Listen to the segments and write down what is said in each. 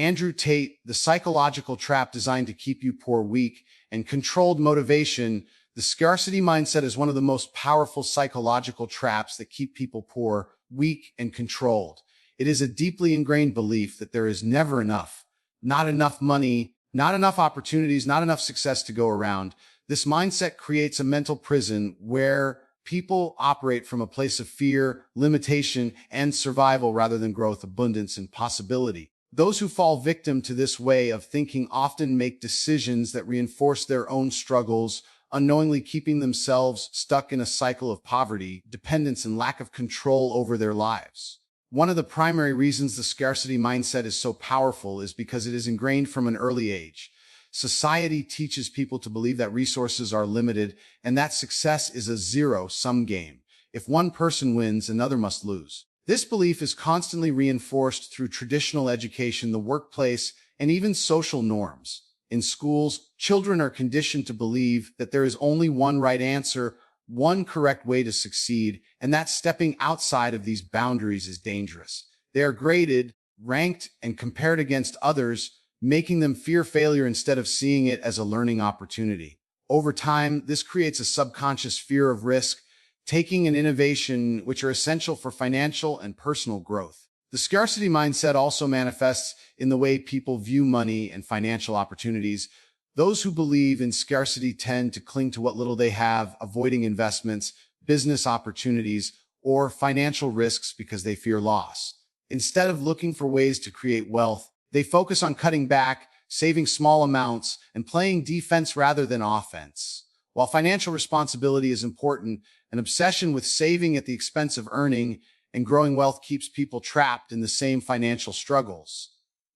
Andrew Tate, The Psychological Trap Designed to Keep You Poor, Weak, and Controlled Motivation. The scarcity mindset is one of the most powerful psychological traps that keep people poor, weak, and controlled. It is a deeply ingrained belief that there is never enough, not enough money, not enough opportunities, not enough success to go around. This mindset creates a mental prison where people operate from a place of fear, limitation, and survival rather than growth, abundance, and possibility. Those who fall victim to this way of thinking often make decisions that reinforce their own struggles, unknowingly keeping themselves stuck in a cycle of poverty, dependence, and lack of control over their lives. One of the primary reasons the scarcity mindset is so powerful is because it is ingrained from an early age. Society teaches people to believe that resources are limited and that success is a zero-sum game. If one person wins, another must lose. This belief is constantly reinforced through traditional education, the workplace, and even social norms. In schools, children are conditioned to believe that there is only one right answer, one correct way to succeed, and that stepping outside of these boundaries is dangerous. They are graded, ranked, and compared against others, making them fear failure instead of seeing it as a learning opportunity. Over time, this creates a subconscious fear of risk, taking and innovation, which are essential for financial and personal growth. The scarcity mindset also manifests in the way people view money and financial opportunities. Those who believe in scarcity tend to cling to what little they have, avoiding investments, business opportunities, or financial risks because they fear loss. Instead of looking for ways to create wealth, they focus on cutting back, saving small amounts, and playing defense rather than offense. While financial responsibility is important, an obsession with saving at the expense of earning and growing wealth keeps people trapped in the same financial struggles.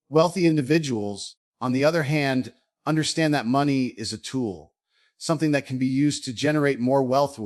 Wealthy individuals, on the other hand, understand that money is a tool, something that can be used to generate more wealth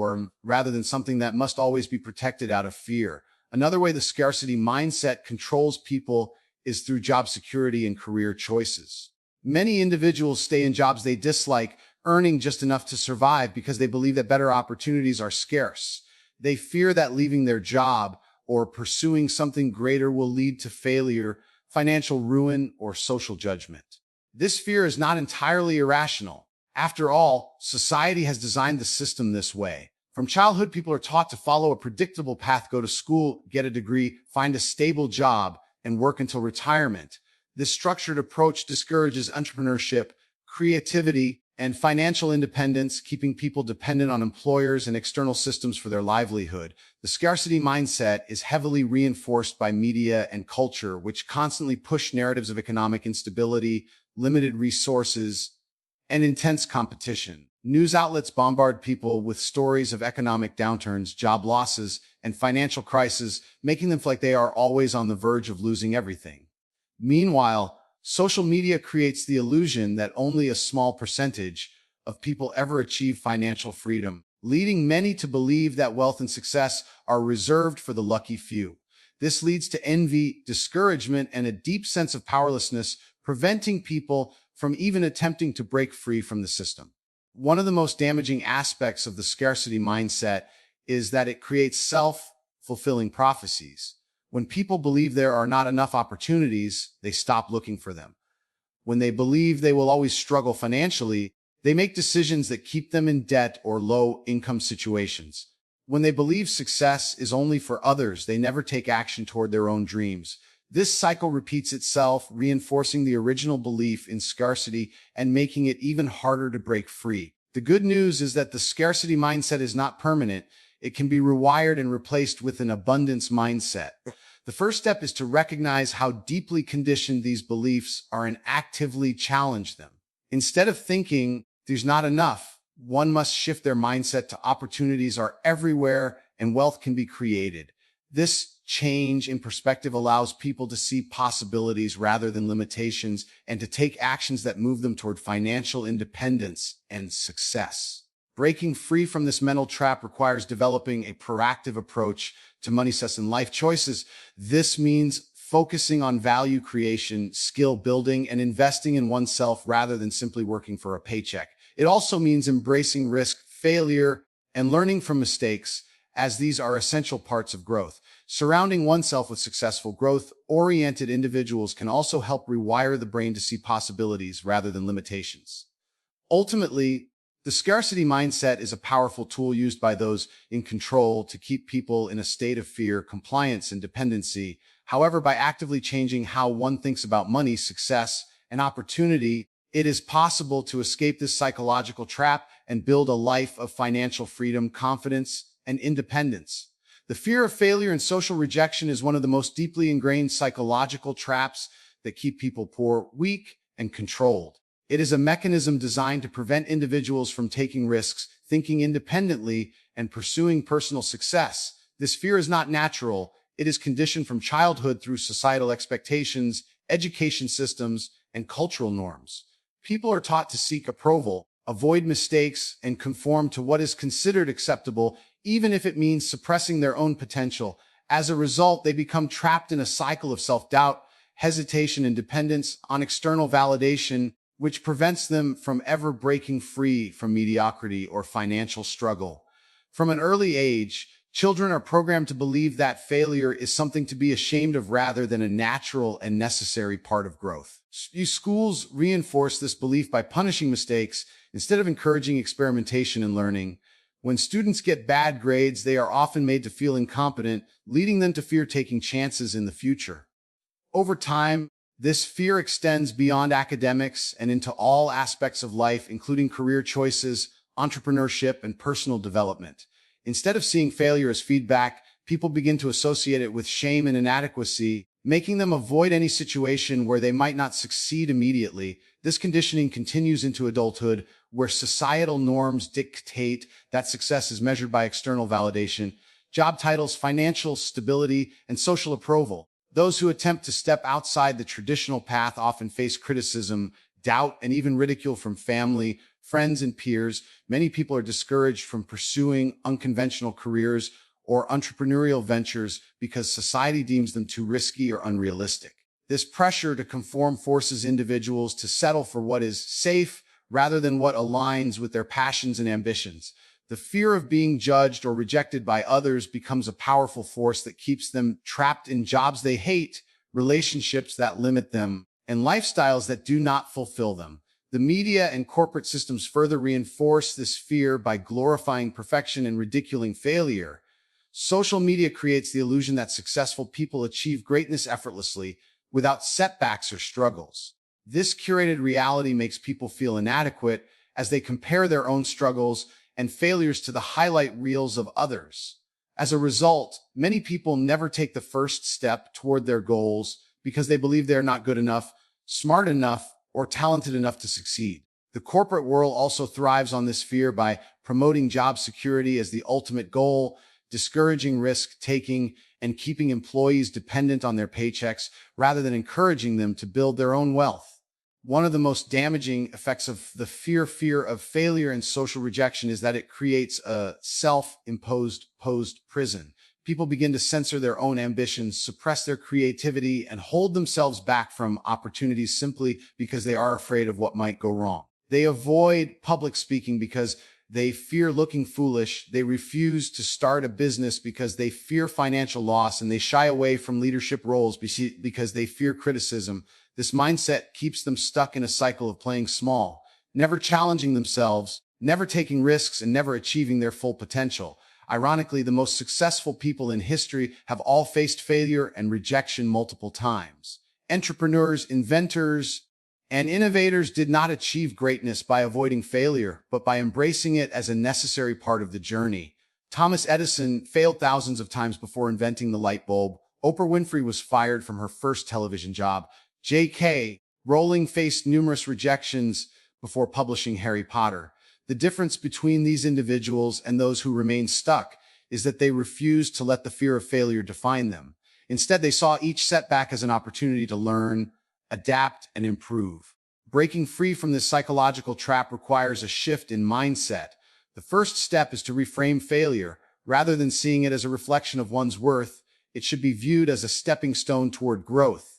rather than something that must always be protected out of fear. Another way the scarcity mindset controls people is through job security and career choices. Many individuals stay in jobs they dislike, earning just enough to survive because they believe that better opportunities are scarce. They fear that leaving their job or pursuing something greater will lead to failure, financial ruin, or social judgment. This fear is not entirely irrational. After all, society has designed the system this way. From childhood, people are taught to follow a predictable path, go to school, get a degree, find a stable job, and work until retirement. This structured approach discourages entrepreneurship, creativity, and financial independence, keeping people dependent on employers and external systems for their livelihood. The scarcity mindset is heavily reinforced by media and culture, which constantly push narratives of economic instability, limited resources, and intense competition. News outlets bombard people with stories of economic downturns, job losses, and financial crises, making them feel like they are always on the verge of losing everything. Meanwhile, social media creates the illusion that only a small percentage of people ever achieve financial freedom, leading many to believe that wealth and success are reserved for the lucky few. This leads to envy, discouragement, and a deep sense of powerlessness, preventing people from even attempting to break free from the system. One of the most damaging aspects of the scarcity mindset is that it creates self-fulfilling prophecies. When people believe there are not enough opportunities, they stop looking for them. When they believe they will always struggle financially, they make decisions that keep them in debt or low-income situations. When they believe success is only for others, they never take action toward their own dreams. This cycle repeats itself, reinforcing the original belief in scarcity and making it even harder to break free. The good news is that the scarcity mindset is not permanent. It can be rewired and replaced with an abundance mindset. The first step is to recognize how deeply conditioned these beliefs are and actively challenge them. Instead of thinking there's not enough, one must shift their mindset to opportunities are everywhere and wealth can be created. This change in perspective allows people to see possibilities rather than limitations and to take actions that move them toward financial independence and success. Breaking free from this mental trap requires developing a proactive approach to money success and life choices. This means focusing on value creation, skill building, and investing in oneself rather than simply working for a paycheck. It also means embracing risk, failure, and learning from mistakes, as these are essential parts of growth. Surrounding oneself with successful, growth-oriented individuals can also help rewire the brain to see possibilities rather than limitations. Ultimately, the scarcity mindset is a powerful tool used by those in control to keep people in a state of fear, compliance, and dependency. However, by actively changing how one thinks about money, success, and opportunity, it is possible to escape this psychological trap and build a life of financial freedom, confidence, and independence. The fear of failure and social rejection is one of the most deeply ingrained psychological traps that keep people poor, weak, and controlled. It is a mechanism designed to prevent individuals from taking risks, thinking independently, and pursuing personal success. This fear is not natural. It is conditioned from childhood through societal expectations, education systems, and cultural norms. People are taught to seek approval, avoid mistakes, and conform to what is considered acceptable, even if it means suppressing their own potential. As a result, they become trapped in a cycle of self-doubt, hesitation, and dependence on external validation, which prevents them from ever breaking free from mediocrity or financial struggle. From an early age, children are programmed to believe that failure is something to be ashamed of rather than a natural and necessary part of growth. Schools reinforce this belief by punishing mistakes instead of encouraging experimentation and learning. When students get bad grades, they are often made to feel incompetent, leading them to fear taking chances in the future. Over time, this fear extends beyond academics and into all aspects of life, including career choices, entrepreneurship, and personal development. Instead of seeing failure as feedback, people begin to associate it with shame and inadequacy, making them avoid any situation where they might not succeed immediately. This conditioning continues into adulthood, where societal norms dictate that success is measured by external validation, job titles, financial stability, and social approval. Those who attempt to step outside the traditional path often face criticism, doubt, and even ridicule from family, friends, and peers. Many people are discouraged from pursuing unconventional careers or entrepreneurial ventures because society deems them too risky or unrealistic. This pressure to conform forces individuals to settle for what is safe rather than what aligns with their passions and ambitions. The fear of being judged or rejected by others becomes a powerful force that keeps them trapped in jobs they hate, relationships that limit them, and lifestyles that do not fulfill them. The media and corporate systems further reinforce this fear by glorifying perfection and ridiculing failure. Social media creates the illusion that successful people achieve greatness effortlessly, without setbacks or struggles. This curated reality makes people feel inadequate as they compare their own struggles and failures to the highlight reels of others. As a result, many people never take the first step toward their goals because they believe they're not good enough, smart enough, or talented enough to succeed. The corporate world also thrives on this fear by promoting job security as the ultimate goal, discouraging risk-taking, and keeping employees dependent on their paychecks rather than encouraging them to build their own wealth. One of the most damaging effects of the fear of failure and social rejection is that it creates a self-imposed prison. People begin to censor their own ambitions, suppress their creativity, and hold themselves back from opportunities simply because they are afraid of what might go wrong. They avoid public speaking because they fear looking foolish. They refuse to start a business because they fear financial loss, and they shy away from leadership roles because they fear criticism. This mindset keeps them stuck in a cycle of playing small, never challenging themselves, never taking risks, and never achieving their full potential. Ironically, the most successful people in history have all faced failure and rejection multiple times. Entrepreneurs, inventors, and innovators did not achieve greatness by avoiding failure, but by embracing it as a necessary part of the journey. Thomas Edison failed thousands of times before inventing the light bulb. Oprah Winfrey was fired from her first television job. J.K. Rowling faced numerous rejections before publishing Harry Potter. The difference between these individuals and those who remain stuck is that they refused to let the fear of failure define them. Instead, they saw each setback as an opportunity to learn, adapt, and improve. Breaking free from this psychological trap requires a shift in mindset. The first step is to reframe failure. Rather than seeing it as a reflection of one's worth, it should be viewed as a stepping stone toward growth.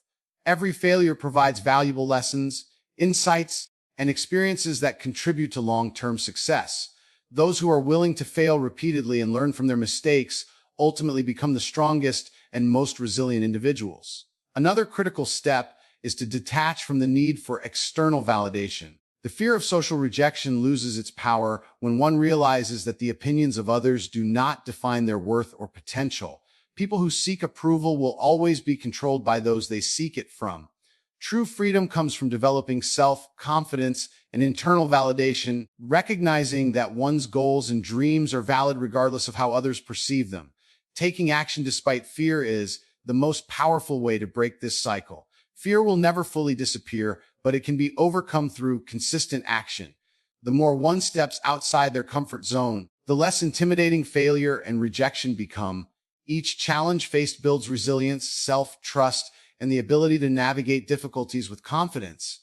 Every failure provides valuable lessons, insights, and experiences that contribute to long-term success. Those who are willing to fail repeatedly and learn from their mistakes ultimately become the strongest and most resilient individuals. Another critical step is to detach from the need for external validation. The fear of social rejection loses its power when one realizes that the opinions of others do not define their worth or potential. People who seek approval will always be controlled by those they seek it from. True freedom comes from developing self-confidence and internal validation, recognizing that one's goals and dreams are valid regardless of how others perceive them. Taking action despite fear is the most powerful way to break this cycle. Fear will never fully disappear, but it can be overcome through consistent action. The more one steps outside their comfort zone, the less intimidating failure and rejection become. Each challenge faced builds resilience, self-trust, and the ability to navigate difficulties with confidence.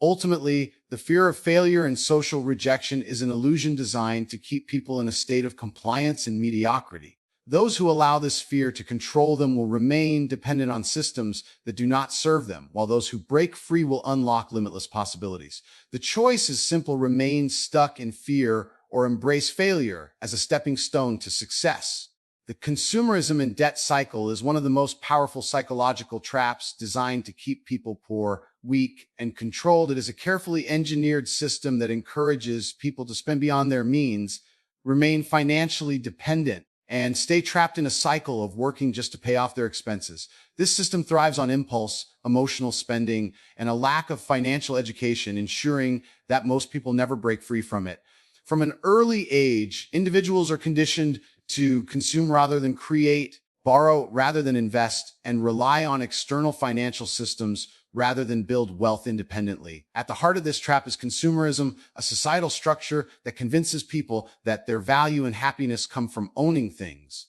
Ultimately, the fear of failure and social rejection is an illusion designed to keep people in a state of compliance and mediocrity. Those who allow this fear to control them will remain dependent on systems that do not serve them, while those who break free will unlock limitless possibilities. The choice is simple: remain stuck in fear or embrace failure as a stepping stone to success. The consumerism and debt cycle is one of the most powerful psychological traps designed to keep people poor, weak, and controlled. It is a carefully engineered system that encourages people to spend beyond their means, remain financially dependent, and stay trapped in a cycle of working just to pay off their expenses. This system thrives on impulse, emotional spending, and a lack of financial education, ensuring that most people never break free from it. From an early age, individuals are conditioned to consume rather than create, borrow rather than invest, and rely on external financial systems rather than build wealth independently. At the heart of this trap is consumerism, a societal structure that convinces people that their value and happiness come from owning things.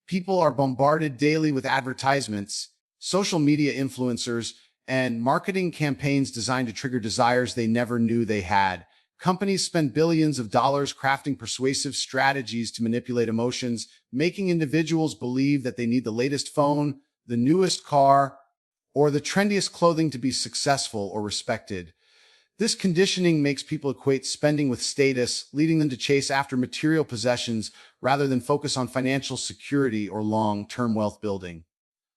People are bombarded daily with advertisements, social media influencers, and marketing campaigns designed to trigger desires they never knew they had. Companies spend billions of dollars crafting persuasive strategies to manipulate emotions, making individuals believe that they need the latest phone, the newest car, or the trendiest clothing to be successful or respected. This conditioning makes people equate spending with status, leading them to chase after material possessions rather than focus on financial security or long-term wealth building.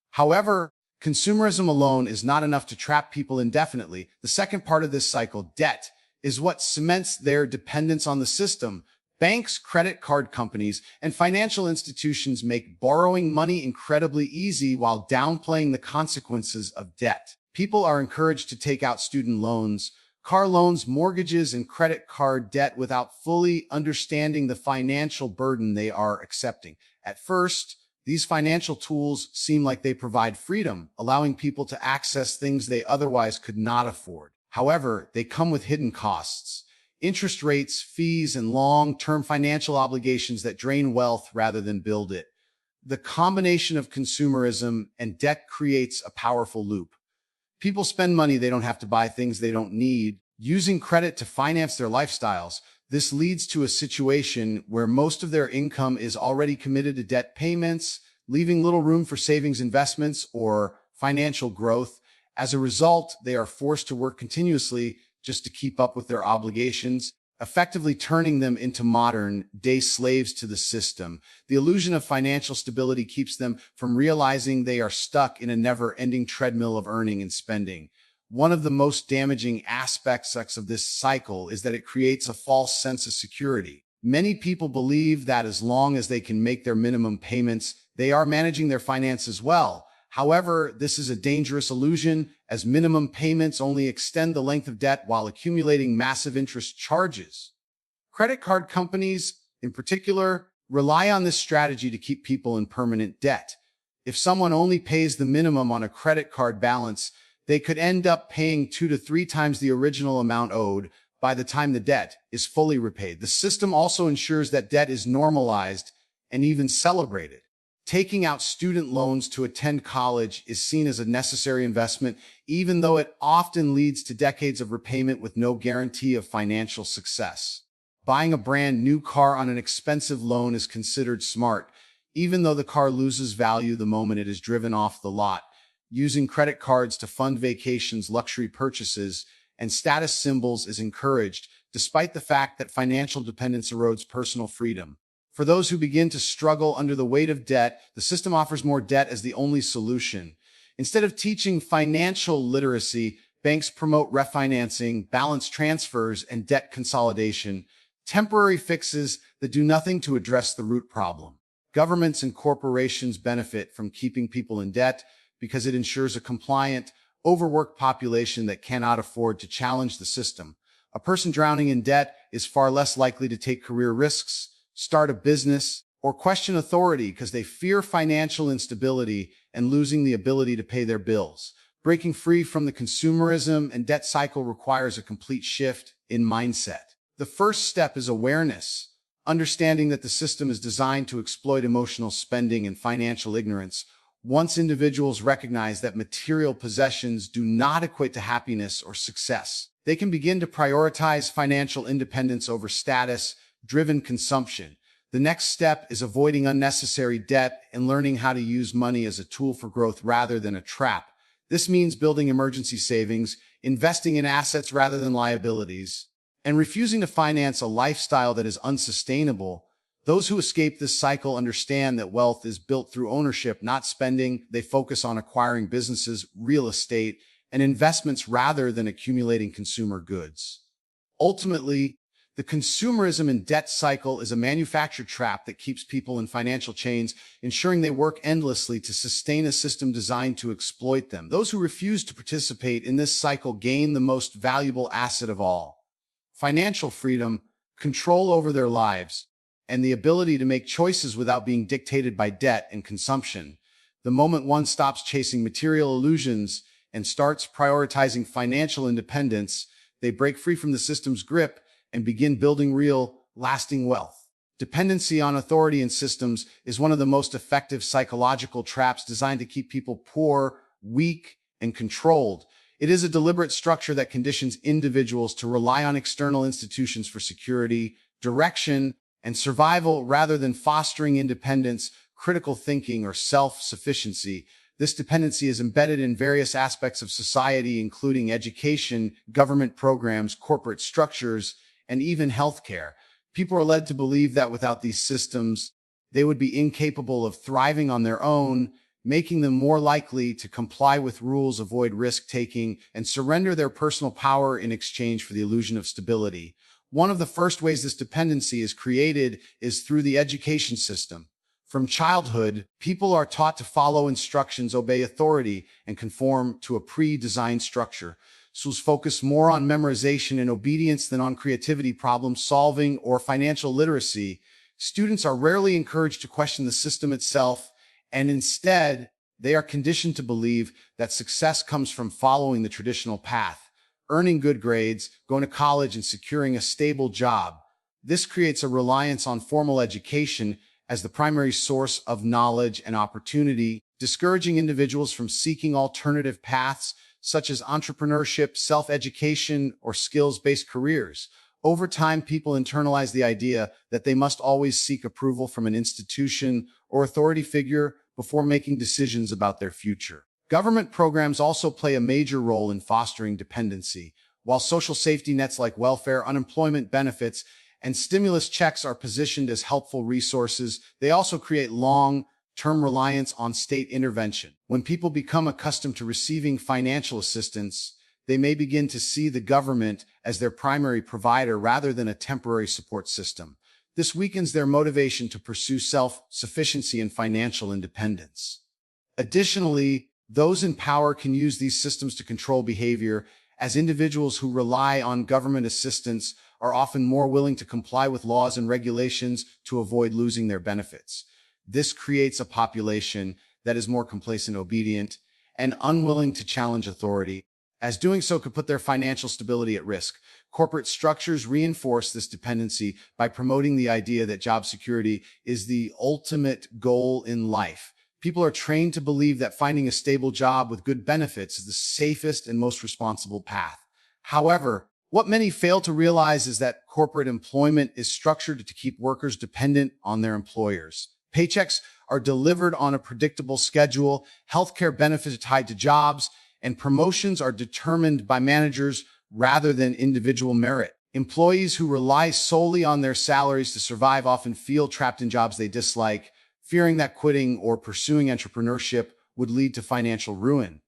However, consumerism alone is not enough to trap people indefinitely. The second part of this cycle, debt, is what cements their dependence on the system. Banks, credit card companies, and financial institutions make borrowing money incredibly easy while downplaying the consequences of debt. People are encouraged to take out student loans, car loans, mortgages, and credit card debt without fully understanding the financial burden they are accepting. At first, these financial tools seem like they provide freedom, allowing people to access things they otherwise could not afford. However, they come with hidden costs, interest rates, fees, and long-term financial obligations that drain wealth rather than build it. The combination of consumerism and debt creates a powerful loop. People spend money they don't have to buy things they don't need, using credit to finance their lifestyles. This leads to a situation where most of their income is already committed to debt payments, leaving little room for savings, investments, or financial growth. As a result, they are forced to work continuously just to keep up with their obligations, effectively turning them into modern-day slaves to the system. The illusion of financial stability keeps them from realizing they are stuck in a never-ending treadmill of earning and spending. One of the most damaging aspects of this cycle is that it creates a false sense of security. Many people believe that as long as they can make their minimum payments, they are managing their finances well. However, this is a dangerous illusion, as minimum payments only extend the length of debt while accumulating massive interest charges. Credit card companies, in particular, rely on this strategy to keep people in permanent debt. If someone only pays the minimum on a credit card balance, they could end up paying 2 to 3 times the original amount owed by the time the debt is fully repaid. The system also ensures that debt is normalized and even celebrated. Taking out student loans to attend college is seen as a necessary investment, even though it often leads to decades of repayment with no guarantee of financial success. Buying a brand new car on an expensive loan is considered smart, even though the car loses value the moment it is driven off the lot. Using credit cards to fund vacations, luxury purchases, and status symbols is encouraged, despite the fact that financial dependence erodes personal freedom. For those who begin to struggle under the weight of debt, the system offers more debt as the only solution. Instead of teaching financial literacy, banks promote refinancing, balance transfers, and debt consolidation, temporary fixes that do nothing to address the root problem. Governments and corporations benefit from keeping people in debt because it ensures a compliant, overworked population that cannot afford to challenge the system. A person drowning in debt is far less likely to take career risks, start a business, or question authority because they fear financial instability and losing the ability to pay their bills. Breaking free from the consumerism and debt cycle requires a complete shift in mindset. The first step is awareness, understanding that the system is designed to exploit emotional spending and financial ignorance. Once individuals recognize that material possessions do not equate to happiness or success, they can begin to prioritize financial independence over status-driven consumption. The next step is avoiding unnecessary debt and learning how to use money as a tool for growth rather than a trap. This means building emergency savings, investing in assets rather than liabilities, and refusing to finance a lifestyle that is unsustainable. Those who escape this cycle understand that wealth is built through ownership, not spending. They focus on acquiring businesses, real estate, and investments rather than accumulating consumer goods. Ultimately, the consumerism and debt cycle is a manufactured trap that keeps people in financial chains, ensuring they work endlessly to sustain a system designed to exploit them. Those who refuse to participate in this cycle gain the most valuable asset of all: financial freedom, control over their lives, and the ability to make choices without being dictated by debt and consumption. The moment one stops chasing material illusions and starts prioritizing financial independence, they break free from the system's grip and begin building real, lasting wealth. Dependency on authority and systems is one of the most effective psychological traps designed to keep people poor, weak, and controlled. It is a deliberate structure that conditions individuals to rely on external institutions for security, direction, and survival rather than fostering independence, critical thinking, or self-sufficiency. This dependency is embedded in various aspects of society, including education, government programs, corporate structures, and even healthcare. People are led to believe that without these systems, they would be incapable of thriving on their own, making them more likely to comply with rules, avoid risk-taking, and surrender their personal power in exchange for the illusion of stability. One of the first ways this dependency is created is through the education system. From childhood, people are taught to follow instructions, obey authority, and conform to a pre-designed structure. Schools focus more on memorization and obedience than on creativity, problem solving, or financial literacy. Students are rarely encouraged to question the system itself, and instead, they are conditioned to believe that success comes from following the traditional path, earning good grades, going to college, and securing a stable job. This creates a reliance on formal education as the primary source of knowledge and opportunity, discouraging individuals from seeking alternative paths such as entrepreneurship, self-education, or skills-based careers. Over time, people internalize the idea that they must always seek approval from an institution or authority figure before making decisions about their future. Government programs also play a major role in fostering dependency. While social safety nets like welfare, unemployment benefits, and stimulus checks are positioned as helpful resources, they also create long-term reliance on state intervention. When people become accustomed to receiving financial assistance, they may begin to see the government as their primary provider rather than a temporary support system. This weakens their motivation to pursue self-sufficiency and financial independence. Additionally, those in power can use these systems to control behavior, as individuals who rely on government assistance are often more willing to comply with laws and regulations to avoid losing their benefits. This creates a population that is more complacent, obedient, and unwilling to challenge authority, as doing so could put their financial stability at risk. Corporate structures reinforce this dependency by promoting the idea that job security is the ultimate goal in life. People are trained to believe that finding a stable job with good benefits is the safest and most responsible path. However, what many fail to realize is that corporate employment is structured to keep workers dependent on their employers. Paychecks are delivered on a predictable schedule, healthcare benefits are tied to jobs, and promotions are determined by managers rather than individual merit. Employees who rely solely on their salaries to survive often feel trapped in jobs they dislike, fearing that quitting or pursuing entrepreneurship would lead to financial ruin.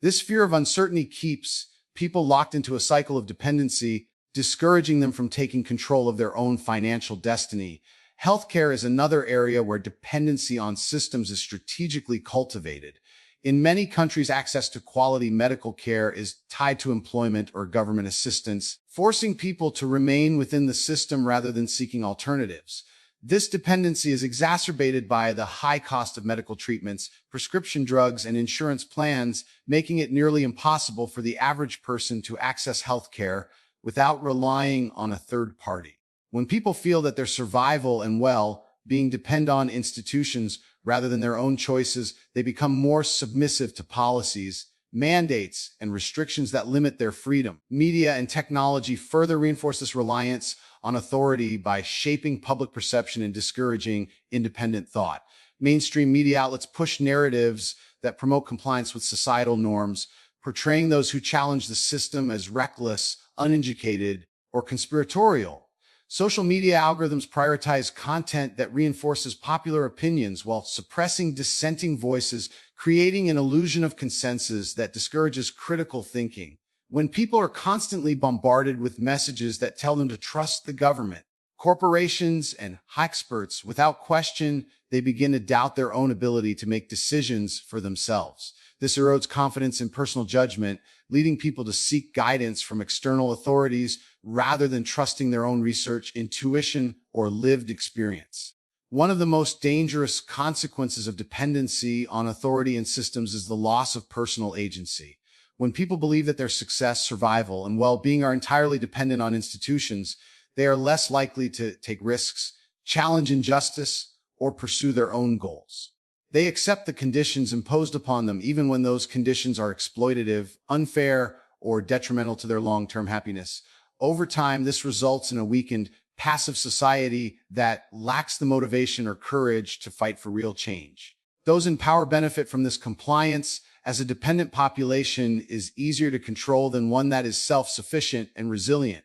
This fear of uncertainty keeps people locked into a cycle of dependency, discouraging them from taking control of their own financial destiny. Healthcare is another area where dependency on systems is strategically cultivated. In many countries, access to quality medical care is tied to employment or government assistance, forcing people to remain within the system rather than seeking alternatives. This dependency is exacerbated by the high cost of medical treatments, prescription drugs, and insurance plans, making it nearly impossible for the average person to access healthcare without relying on a third party. When people feel that their survival and well-being depend on institutions rather than their own choices, they become more submissive to policies, mandates, and restrictions that limit their freedom. Media and technology further reinforce this reliance on authority by shaping public perception and discouraging independent thought. Mainstream media outlets push narratives that promote compliance with societal norms, portraying those who challenge the system as reckless, uneducated, or conspiratorial. Social media algorithms prioritize content that reinforces popular opinions while suppressing dissenting voices, creating an illusion of consensus that discourages critical thinking. When people are constantly bombarded with messages that tell them to trust the government, corporations, and experts without question, they begin to doubt their own ability to make decisions for themselves. This erodes confidence in personal judgment, leading people to seek guidance from external authorities rather than trusting their own research, intuition, or lived experience. One of the most dangerous consequences of dependency on authority and systems is the loss of personal agency. When people believe that their success, survival, and well-being are entirely dependent on institutions, they are less likely to take risks, challenge injustice, or pursue their own goals. They accept the conditions imposed upon them even when those conditions are exploitative, unfair, or detrimental to their long-term happiness. Over time, this results in a weakened, passive society that lacks the motivation or courage to fight for real change. Those in power benefit from this compliance, as a dependent population is easier to control than one that is self-sufficient and resilient.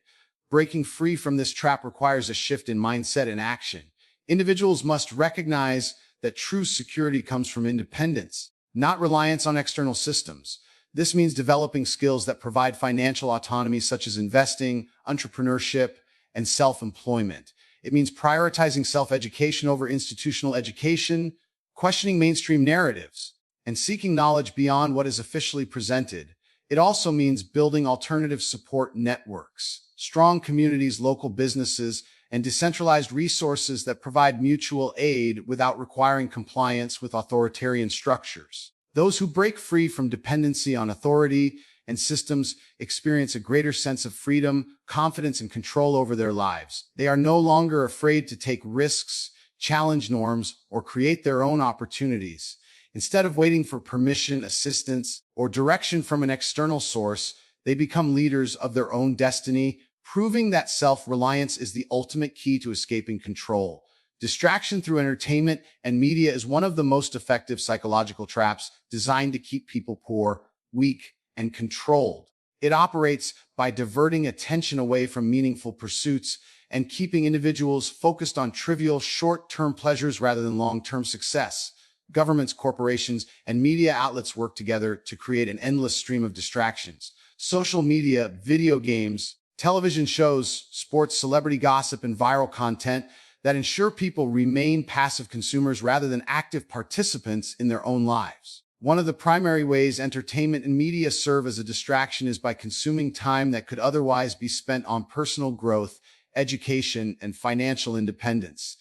Breaking free from this trap requires a shift in mindset and action. Individuals must recognize that true security comes from independence, not reliance on external systems. This means developing skills that provide financial autonomy, such as investing, entrepreneurship, and self-employment. It means prioritizing self-education over institutional education, questioning mainstream narratives, and seeking knowledge beyond what is officially presented. It also means building alternative support networks, strong communities, local businesses, and decentralized resources that provide mutual aid without requiring compliance with authoritarian structures. Those who break free from dependency on authority and systems experience a greater sense of freedom, confidence, and control over their lives. They are no longer afraid to take risks, challenge norms, or create their own opportunities. Instead of waiting for permission, assistance, or direction from an external source, they become leaders of their own destiny, proving that self-reliance is the ultimate key to escaping control. Distraction through entertainment and media is one of the most effective psychological traps designed to keep people poor, weak, and controlled. It operates by diverting attention away from meaningful pursuits and keeping individuals focused on trivial, short-term pleasures rather than long-term success. Governments, corporations, and media outlets work together to create an endless stream of distractions. Social media, video games, television shows, sports, celebrity gossip, and viral content that ensure people remain passive consumers rather than active participants in their own lives. One of the primary ways entertainment and media serve as a distraction is by consuming time that could otherwise be spent on personal growth, education, and financial independence.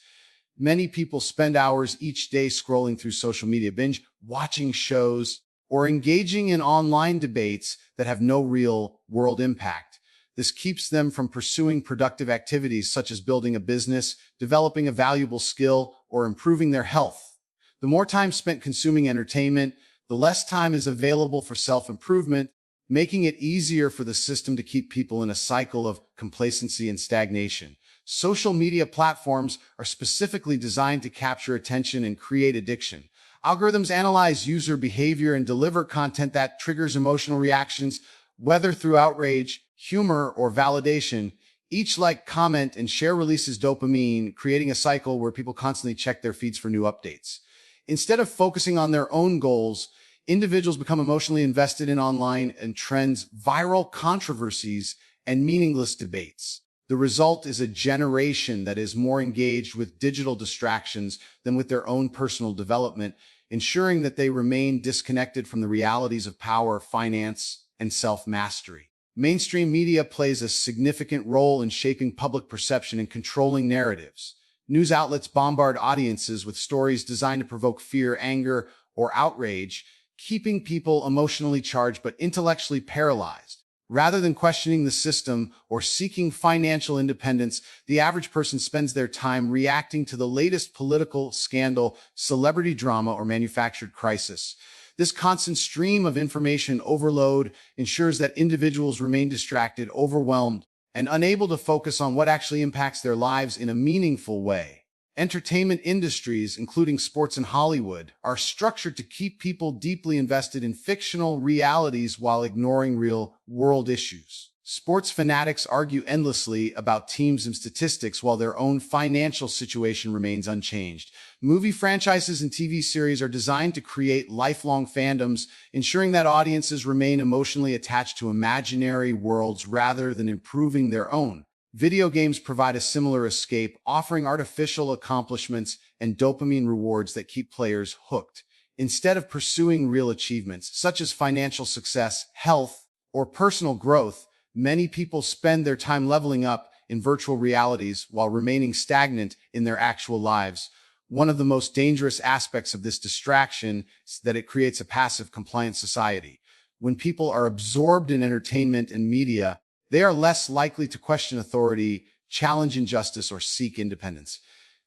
Many people spend hours each day scrolling through social media, binge watching shows, or engaging in online debates that have no real-world impact. This keeps them from pursuing productive activities such as building a business, developing a valuable skill, or improving their health. The more time spent consuming entertainment, the less time is available for self-improvement, making it easier for the system to keep people in a cycle of complacency and stagnation. Social media platforms are specifically designed to capture attention and create addiction. Algorithms analyze user behavior and deliver content that triggers emotional reactions, whether through outrage, humor, or validation. Each like, comment, and share releases dopamine, creating a cycle where people constantly check their feeds for new updates. Instead of focusing on their own goals, individuals become emotionally invested in online and trends, viral controversies, and meaningless debates. The result is a generation that is more engaged with digital distractions than with their own personal development, ensuring that they remain disconnected from the realities of power, finance, and self-mastery. Mainstream media plays a significant role in shaping public perception and controlling narratives. News outlets bombard audiences with stories designed to provoke fear, anger, or outrage, keeping people emotionally charged but intellectually paralyzed. Rather than questioning the system or seeking financial independence, the average person spends their time reacting to the latest political scandal, celebrity drama, or manufactured crisis. This constant stream of information overload ensures that individuals remain distracted, overwhelmed, and unable to focus on what actually impacts their lives in a meaningful way. Entertainment industries, including sports and Hollywood, are structured to keep people deeply invested in fictional realities while ignoring real-world issues. Sports fanatics argue endlessly about teams and statistics while their own financial situation remains unchanged. Movie franchises and TV series are designed to create lifelong fandoms, ensuring that audiences remain emotionally attached to imaginary worlds rather than improving their own. Video games provide a similar escape, offering artificial accomplishments and dopamine rewards that keep players hooked. Instead of pursuing real achievements, such as financial success, health, or personal growth, many people spend their time leveling up in virtual realities while remaining stagnant in their actual lives. One of the most dangerous aspects of this distraction is that it creates a passive, compliant society. When people are absorbed in entertainment and media, they are less likely to question authority, challenge injustice, or seek independence.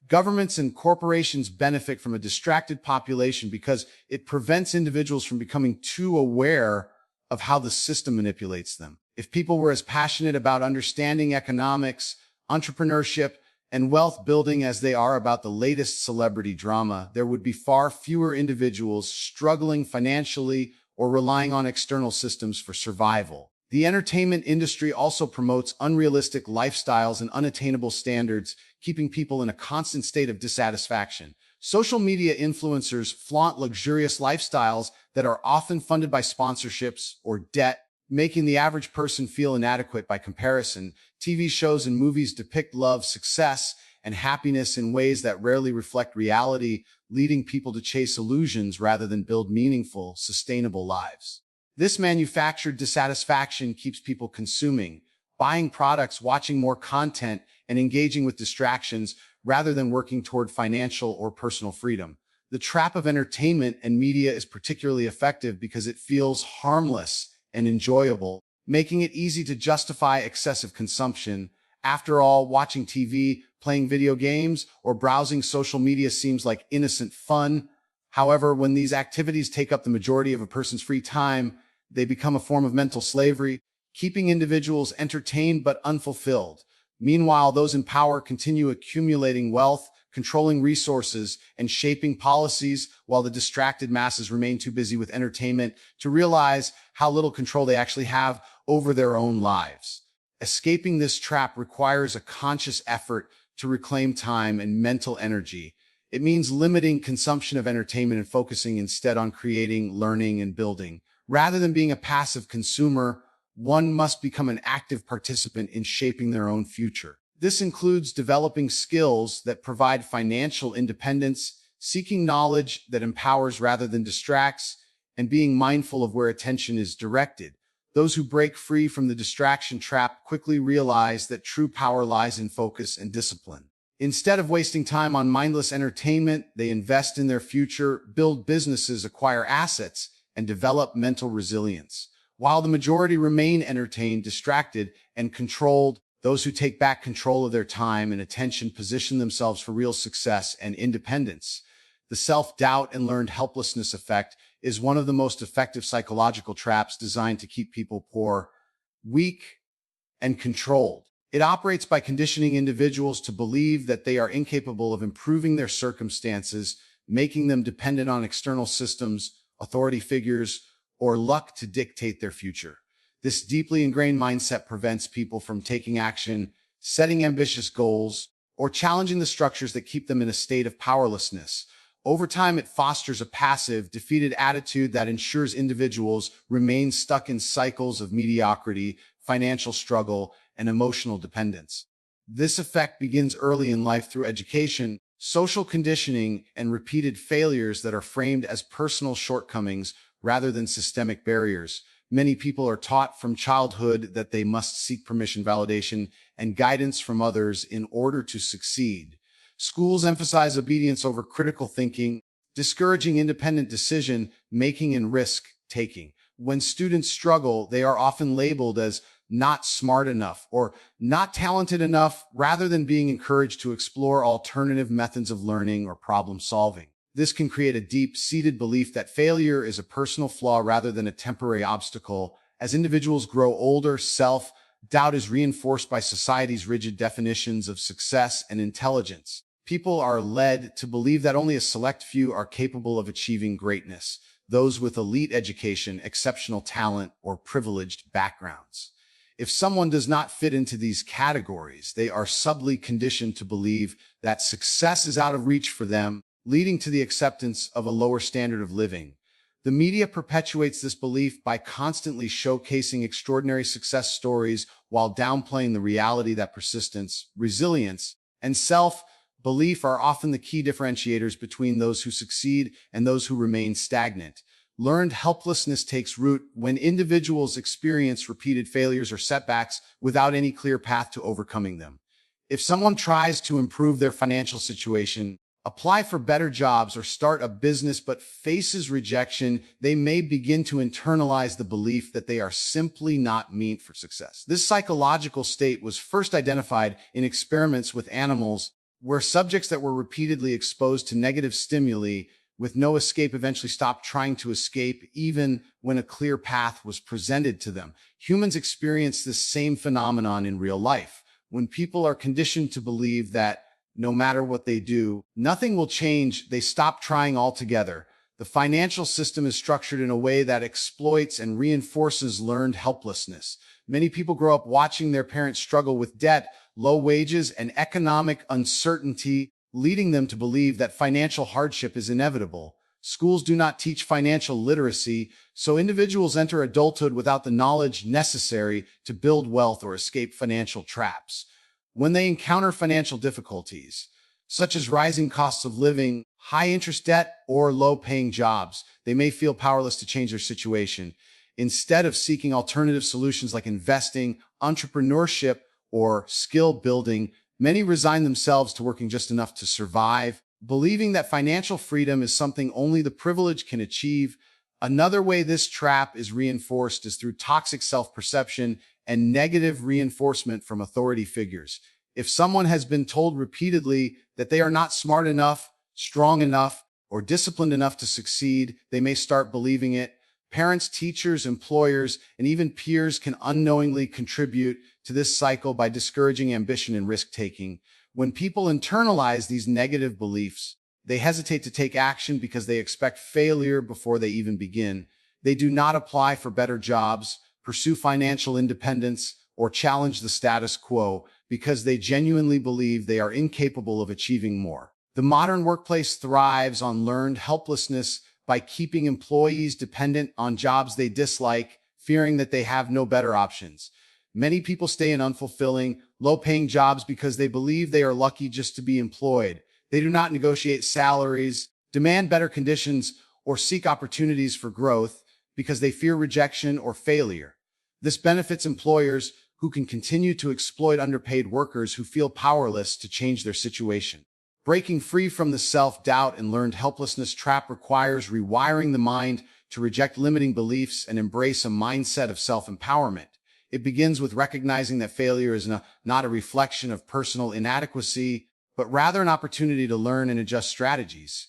Governments and corporations benefit from a distracted population because it prevents individuals from becoming too aware of how the system manipulates them. If people were as passionate about understanding economics, entrepreneurship, and wealth building as they are about the latest celebrity drama, there would be far fewer individuals struggling financially or relying on external systems for survival. The entertainment industry also promotes unrealistic lifestyles and unattainable standards, keeping people in a constant state of dissatisfaction. Social media influencers flaunt luxurious lifestyles that are often funded by sponsorships or debt, making the average person feel inadequate by comparison. TV shows and movies depict love, success, and happiness in ways that rarely reflect reality, leading people to chase illusions rather than build meaningful, sustainable lives. This manufactured dissatisfaction keeps people consuming, buying products, watching more content, and engaging with distractions rather than working toward financial or personal freedom. The trap of entertainment and media is particularly effective because it feels harmless and enjoyable, making it easy to justify excessive consumption. After all, watching TV, playing video games, or browsing social media seems like innocent fun. However, when these activities take up the majority of a person's free time, they become a form of mental slavery, keeping individuals entertained but unfulfilled. Meanwhile, those in power continue accumulating wealth, controlling resources, and shaping policies, while the distracted masses remain too busy with entertainment to realize how little control they actually have over their own lives. Escaping this trap requires a conscious effort to reclaim time and mental energy. It means limiting consumption of entertainment and focusing instead on creating, learning, and building. Rather than being a passive consumer, one must become an active participant in shaping their own future. This includes developing skills that provide financial independence, seeking knowledge that empowers rather than distracts, and being mindful of where attention is directed. Those who break free from the distraction trap quickly realize that true power lies in focus and discipline. Instead of wasting time on mindless entertainment, they invest in their future, build businesses, acquire assets, and develop mental resilience. While the majority remain entertained, distracted, and controlled, those who take back control of their time and attention position themselves for real success and independence. The self-doubt and learned helplessness effect is one of the most effective psychological traps designed to keep people poor, weak, and controlled. It operates by conditioning individuals to believe that they are incapable of improving their circumstances, making them dependent on external systems, authority figures, or luck to dictate their future. This deeply ingrained mindset prevents people from taking action, setting ambitious goals, or challenging the structures that keep them in a state of powerlessness. Over time, it fosters a passive, defeated attitude that ensures individuals remain stuck in cycles of mediocrity, financial struggle, and emotional dependence. This effect begins early in life through education, social conditioning, and repeated failures that are framed as personal shortcomings rather than systemic barriers. Many people are taught from childhood that they must seek permission, validation, and guidance from others in order to succeed. Schools emphasize obedience over critical thinking, discouraging independent decision making and risk taking. When students struggle, they are often labeled as not smart enough or not talented enough, rather than being encouraged to explore alternative methods of learning or problem solving. This can create a deep-seated belief that failure is a personal flaw rather than a temporary obstacle. As individuals grow older, self-doubt is reinforced by society's rigid definitions of success and intelligence. People are led to believe that only a select few are capable of achieving greatness, those with elite education, exceptional talent, or privileged backgrounds. If someone does not fit into these categories, they are subtly conditioned to believe that success is out of reach for them, leading to the acceptance of a lower standard of living. The media perpetuates this belief by constantly showcasing extraordinary success stories while downplaying the reality that persistence, resilience, and self-belief are often the key differentiators between those who succeed and those who remain stagnant. Learned helplessness takes root when individuals experience repeated failures or setbacks without any clear path to overcoming them. If someone tries to improve their financial situation, apply for better jobs, or start a business but faces rejection, they may begin to internalize the belief that they are simply not meant for success. This psychological state was first identified in experiments with animals, where subjects that were repeatedly exposed to negative stimuli with no escape eventually stopped trying to escape, even when a clear path was presented to them. Humans experience this same phenomenon in real life. When people are conditioned to believe that no matter what they do, nothing will change, they stop trying altogether. The financial system is structured in a way that exploits and reinforces learned helplessness. Many people grow up watching their parents struggle with debt, low wages, and economic uncertainty, leading them to believe that financial hardship is inevitable. Schools do not teach financial literacy, so individuals enter adulthood without the knowledge necessary to build wealth or escape financial traps. When they encounter financial difficulties, such as rising costs of living, high interest debt, or low-paying jobs, they may feel powerless to change their situation. Instead of seeking alternative solutions like investing, entrepreneurship, or skill building, many resign themselves to working just enough to survive, believing that financial freedom is something only the privileged can achieve. Another way this trap is reinforced is through toxic self-perception and negative reinforcement from authority figures. If someone has been told repeatedly that they are not smart enough, strong enough, or disciplined enough to succeed, they may start believing it. Parents, teachers, employers, and even peers can unknowingly contribute to this cycle by discouraging ambition and risk-taking. When people internalize these negative beliefs, they hesitate to take action because they expect failure before they even begin. They do not apply for better jobs, pursue financial independence, or challenge the status quo because they genuinely believe they are incapable of achieving more. The modern workplace thrives on learned helplessness by keeping employees dependent on jobs they dislike, fearing that they have no better options. Many people stay in unfulfilling, low-paying jobs because they believe they are lucky just to be employed. They do not negotiate salaries, demand better conditions, or seek opportunities for growth because they fear rejection or failure. This benefits employers who can continue to exploit underpaid workers who feel powerless to change their situation. Breaking free from the self-doubt and learned helplessness trap requires rewiring the mind to reject limiting beliefs and embrace a mindset of self-empowerment. It begins with recognizing that failure is not a reflection of personal inadequacy, but rather an opportunity to learn and adjust strategies.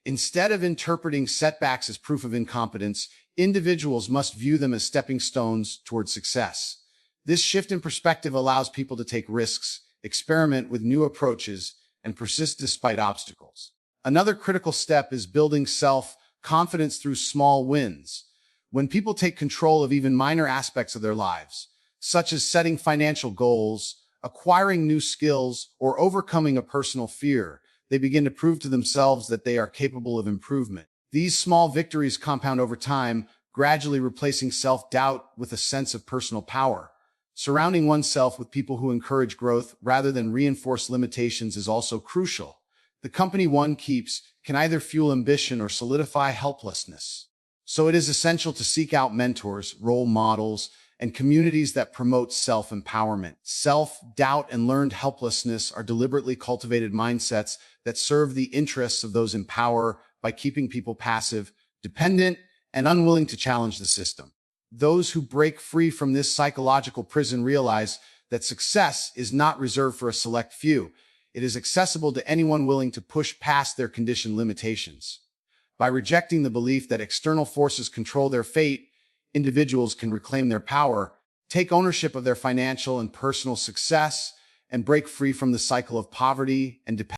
Instead of interpreting setbacks as proof of incompetence, individuals must view them as stepping stones toward success. This shift in perspective allows people to take risks, experiment with new approaches, and persist despite obstacles. Another critical step is building self-confidence through small wins. When people take control of even minor aspects of their lives, such as setting financial goals, acquiring new skills, or overcoming a personal fear, they begin to prove to themselves that they are capable of improvement. These small victories compound over time, gradually replacing self-doubt with a sense of personal power. Surrounding oneself with people who encourage growth rather than reinforce limitations is also crucial. The company one keeps can either fuel ambition or solidify helplessness. So it is essential to seek out mentors, role models, and communities that promote self-empowerment. Self-doubt and learned helplessness are deliberately cultivated mindsets that serve the interests of those in power by keeping people passive, dependent, and unwilling to challenge the system. Those who break free from this psychological prison realize that success is not reserved for a select few. It is accessible to anyone willing to push past their conditioned limitations. By rejecting the belief that external forces control their fate, individuals can reclaim their power, take ownership of their financial and personal success, and break free from the cycle of poverty and dependence.